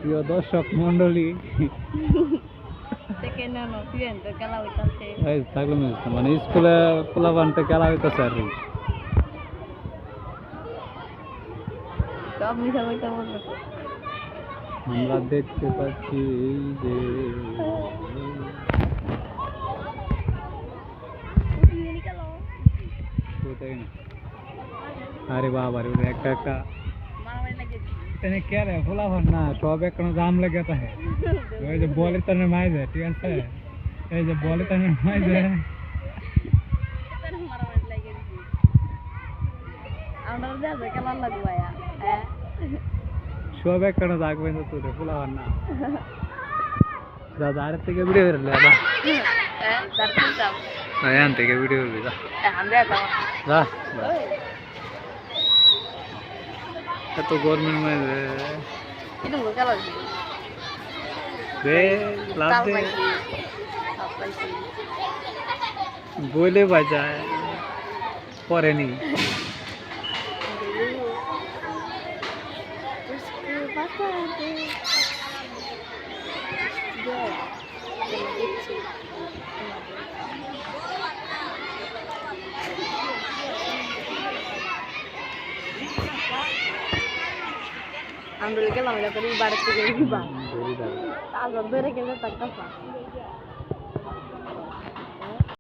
প্রিয় দর্শক মন্ডলী মানে স্কুলে পোলাপানতে খেলা হইতেছে আর কি। আমরা দেখতে পাচ্ছি যে আরে বাবা রে একটা একটা এখানে কে রে পোলাপান না সব এখন জাম লেগে থাকে। ওই যে বলে তানে মাইজে ঠিক আছে, এই যে বলে তানে মাইজে সব এখন জাগবে না তোরে পোলাপান না দাদা আর থেকে ভিডিও করলে এখান থেকে ভিডিও করবি যা এত গরমের মাঝে বলে বাজায় পরেনি আমরা গেলাম এটা করে বাড়ি থেকে তারপর ধরে গেলে টাকা